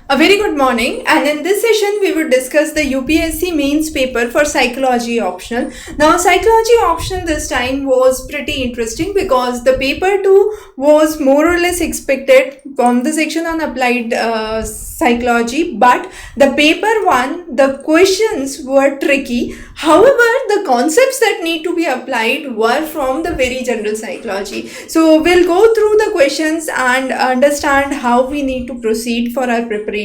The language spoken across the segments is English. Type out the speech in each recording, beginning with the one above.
A very good morning, and in this session we would discuss the UPSC mains paper for psychology optional. Now psychology optional this time was pretty interesting because the paper 2 was more or less expected from the section on applied psychology, but the paper 1 the questions were tricky. However, the concepts that need to be applied were from the very general psychology. So we'll go through the questions and understand how we need to proceed for our preparation.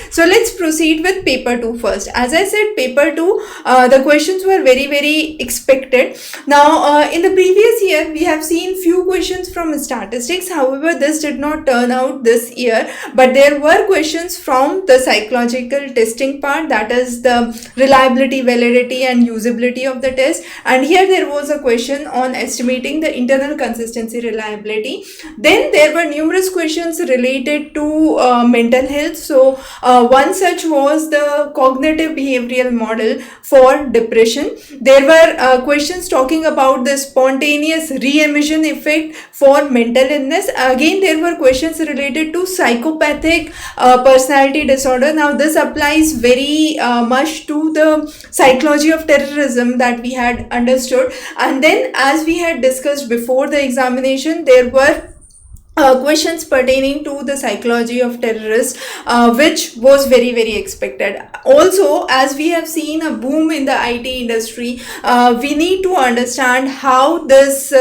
So let's proceed with paper 2 first. As I said, paper 2 the questions were very expected. Now in the previous year we have seen few questions from statistics. However, this did not turn out this year, but there were questions from the psychological testing part, that is the reliability, validity and usability of the test. And here there was a question on estimating the internal consistency reliability. Then there were numerous questions related to mental health. So one such was the cognitive behavioral model for depression. There were questions talking about the spontaneous re-emission effect for mental illness. Again, there were questions related to psychopathic personality disorder. Now this applies very much to the psychology of terrorism that we had understood. And then, as we had discussed before the examination, there were questions pertaining to the psychology of terrorists, which was very expected. Also, as we have seen a boom in the IT industry, we need to understand how this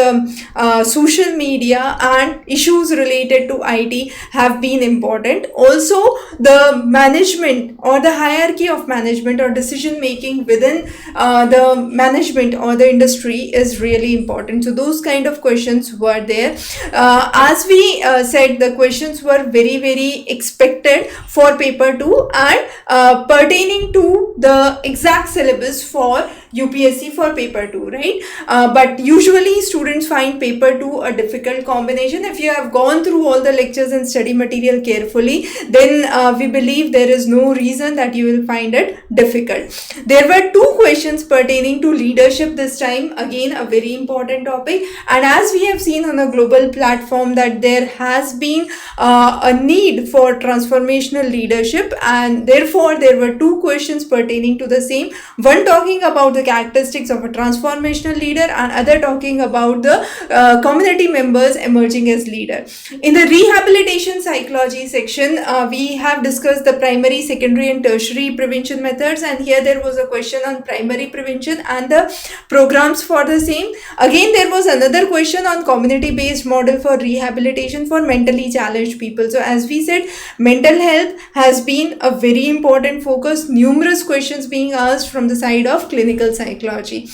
social media and issues related to IT have been important. Also, the management or the hierarchy of management or decision making within the management or the industry is really important. So those kind of questions were there. As we said, the questions were very expected for paper 2 and pertaining to the exact syllabus for UPSC for paper 2, right? But usually students find paper 2 a difficult combination. If you have gone through all the lectures and study material carefully, then we believe there is no reason that you will find it difficult. There were 2 questions pertaining to leadership this time, again a very important topic. And as we have seen on a global platform that there has been a need for transformational leadership, and therefore there were 2 questions pertaining to the same. One talking about the characteristics of a transformational leader and other talking about the community members emerging as leader. In the rehabilitation psychology section, we have discussed the primary, secondary and tertiary prevention methods, and here there was a question on primary prevention and the programs for the same. Again, there was another question on community based model for rehabilitation for mentally challenged people. So as we said, mental health has been a very important focus, numerous questions being asked from the side of clinical psychology.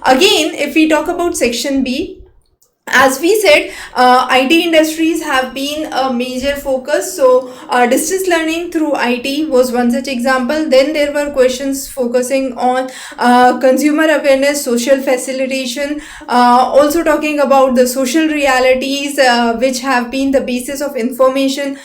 Again, if we talk about section B, as we said, IT industries have been a major focus. So distance learning through IT was one such example. Then there were questions focusing on consumer awareness, social facilitation, also talking about the social realities which have been the basis of information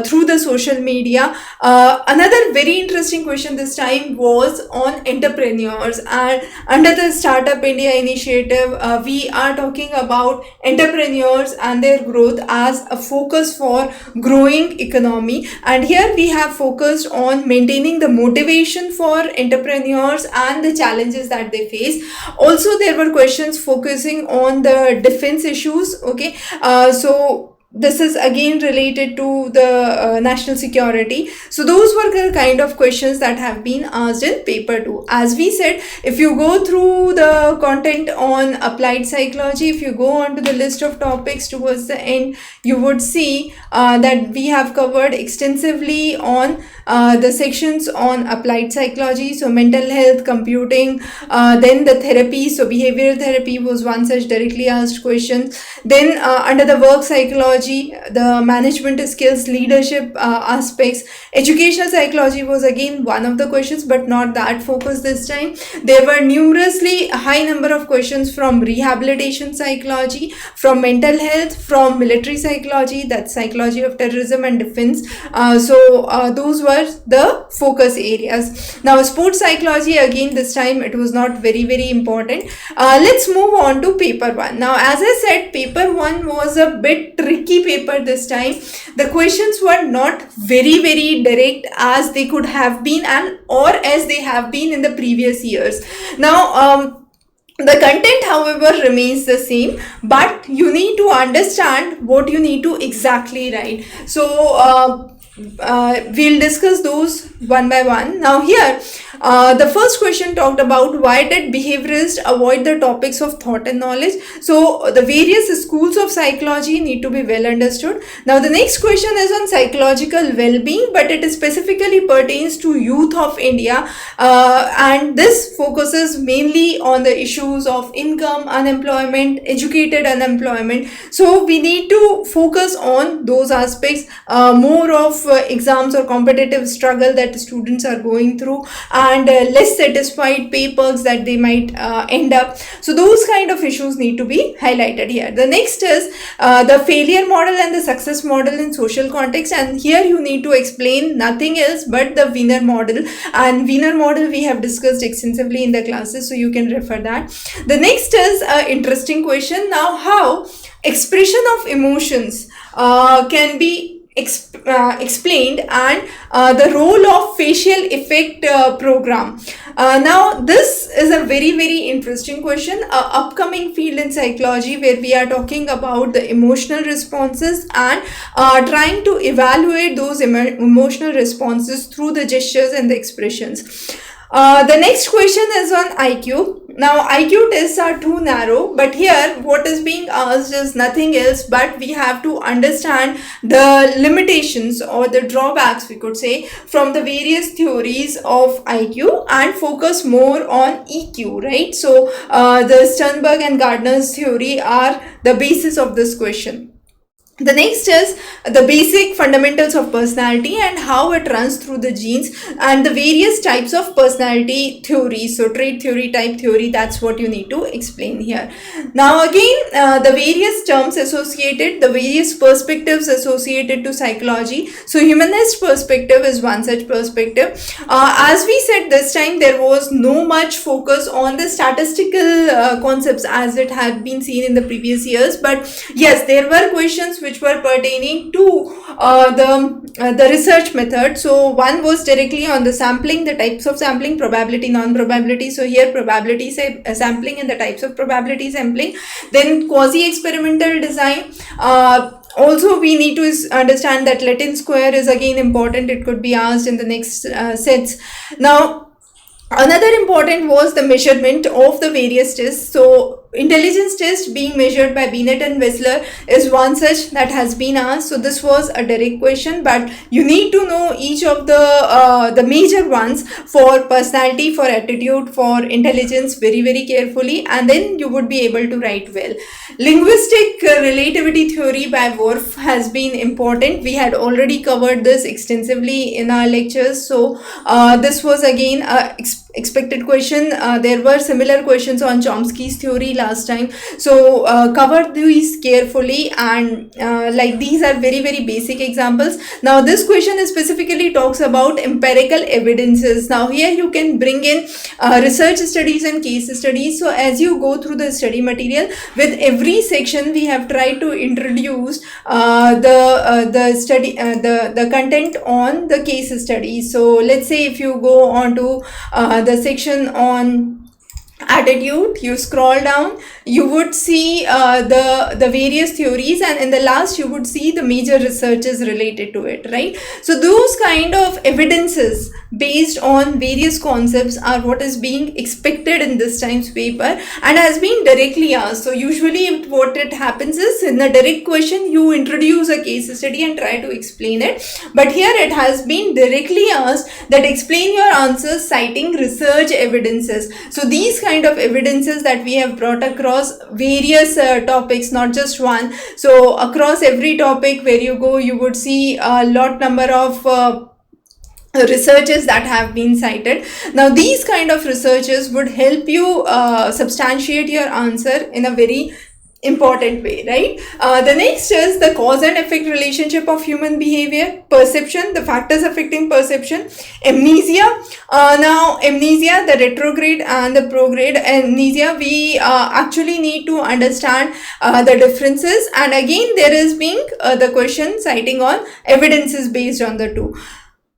through the social media. Another very interesting question this time was on entrepreneurs, and under the Startup India initiative, we are talking about entrepreneurs and their growth as a focus for growing economy. And here we have focused on maintaining the motivation for entrepreneurs and the challenges that they face. Also, there were questions focusing on the defense issues. Okay, so this is again related to the national security. So those were the kind of questions that have been asked in paper 2. As we said, if you go through the content on applied psychology, if you go on to the list of topics towards the end, you would see that we have covered extensively on the sections on applied psychology. So mental health, computing, then the therapy. So behavioral therapy was one such directly asked question. Then under the work psychology, the management skills, leadership aspects. Educational psychology was again one of the questions, but not that focus this time. There were numerously high number of questions from rehabilitation psychology, from mental health, from military psychology, that's psychology of terrorism and defense. So those were the focus areas. Now sports psychology, again this time it was not very important. Let's move on to paper 1. Now as I said, paper 1 was a bit tricky tricky paper this time. The questions were not very direct as they could have been and or as they have been in the previous years. Now, the content, however, remains the same, but you need to understand what you need to exactly write. So, we'll discuss those one by one. Now here, the first question talked about why did behaviorists avoid the topics of thought and knowledge. So the various schools of psychology need to be well understood. Now the next question is on psychological well-being, but it specifically pertains to youth of India, and this focuses mainly on the issues of income, unemployment, educated unemployment. So we need to focus on those aspects, more of exams or competitive struggle that students are going through, and less satisfied pay perks that they might end up. So those kind of issues need to be highlighted here. The next is the failure model and the success model in social context, and here you need to explain nothing else but the Wiener model, and Wiener model we have discussed extensively in the classes, so you can refer that. The next is an interesting question. Now, how expression of emotions can be explained, and the role of facial effect program. Now this is a very interesting question, upcoming field in psychology, where we are talking about the emotional responses and trying to evaluate those emotional responses through the gestures and the expressions. The next question is on IQ. Now IQ tests are too narrow, but here what is being asked is nothing else but we have to understand the limitations or the drawbacks, we could say, from the various theories of IQ and focus more on EQ, right? So the Sternberg and Gardner's theory are the basis of this question. The next is the basic fundamentals of personality and how it runs through the genes and the various types of personality theories. So trait theory, type theory, that's what you need to explain here. Now again, the various terms associated, the various perspectives associated to psychology. So humanist perspective is one such perspective. As we said this time, there was no much focus on the statistical concepts as it had been seen in the previous years, but yes, there were questions which were pertaining to the research method. So one was directly on the sampling, the types of sampling, probability, non-probability. So here probability sampling and the types of probability sampling. Then quasi-experimental design. Also we need to understand that Latin square is again important. It could be asked in the next sets. Now another important was the measurement of the various tests. So intelligence test being measured by Binet and Wessler is one such that has been asked. So this was a direct question, but you need to know each of the major ones for personality, for attitude, for intelligence very carefully, and then you would be able to write well. Linguistic relativity theory by Whorf has been important. We had already covered this extensively in our lectures. So this was again a expected question. There were similar questions on Chomsky's theory last time, so cover these carefully, and like these are very basic examples. Now this question is specifically talks about empirical evidences. Now here you can bring in research studies and case studies. So as you go through the study material, with every section we have tried to introduce the content on the case studies. So let's say if you go on to the section on attitude, you scroll down, you would see the various theories, and in the last you would see the major researches related to it, right? So those kind of evidences based on various concepts are what is being expected in this time's paper and has been directly asked. So usually what it happens is, in a direct question you introduce a case study and try to explain it, but here it has been directly asked that explain your answers citing research evidences. So these kind of evidences that we have brought across various topics, not just one. So across every topic where you go, you would see a lot number of researches that have been cited. Now these kind of researches would help you substantiate your answer in a very important way, right? The next is the cause and effect relationship of human behavior, perception, the factors affecting perception, amnesia. Now, amnesia, the retrograde and the prograde amnesia, we actually need to understand the differences. And again, there is being the question citing on evidences based on the two.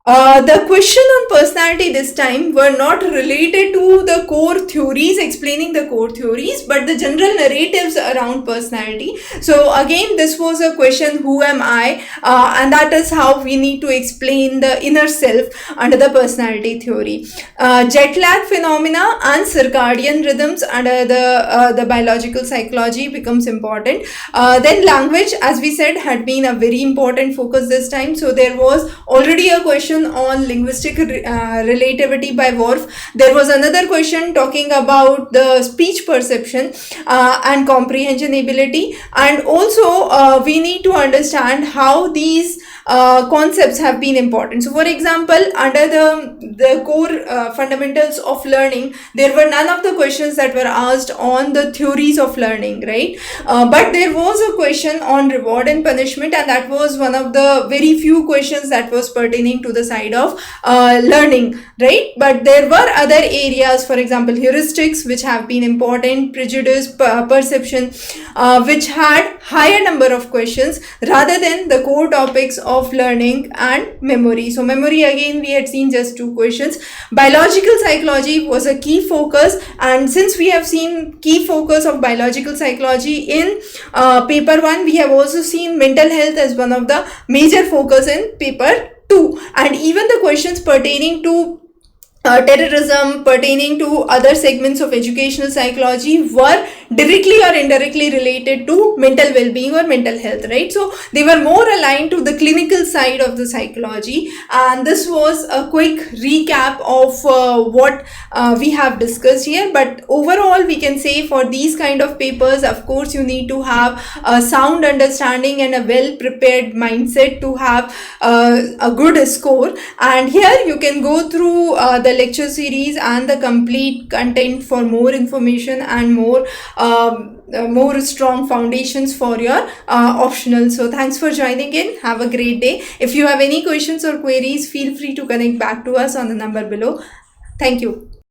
The question on personality this time were not related to the core theories, explaining the core theories, but the general narratives around personality. So again, this was a question, who am I? And that is how we need to explain the inner self under the personality theory. Jet lag phenomena and circadian rhythms under the biological psychology becomes important. Then language, as we said, had been a very important focus this time. So there was already a question on linguistic relativity by Worf. There was another question talking about the speech perception and comprehension ability, and also we need to understand how these concepts have been important. So for example, under the core fundamentals of learning, there were none of the questions that were asked on the theories of learning, right? But there was a question on reward and punishment, and that was one of the very few questions that was pertaining to the side of learning, right? But there were other areas, for example, heuristics, which have been important, prejudice, perception, which had higher number of questions rather than the core topics of learning and memory. So memory, again, we had seen just 2 questions. Biological psychology was a key focus, and since we have seen key focus of biological psychology in paper 1, we have also seen mental health as one of the major focus in paper 2, and even the questions pertaining to terrorism, pertaining to other segments of educational psychology were directly or indirectly related to mental well-being or mental health, right? So they were more aligned to the clinical side of the psychology, and this was a quick recap of what we have discussed here. But overall, we can say for these kind of papers, of course, you need to have a sound understanding and a well-prepared mindset to have a good score. And here you can go through the lecture series and the complete content for more information and more strong foundations for your optional. So thanks for joining in. Have a great day. If you have any questions or queries, feel free to connect back to us on the number below. Thank you.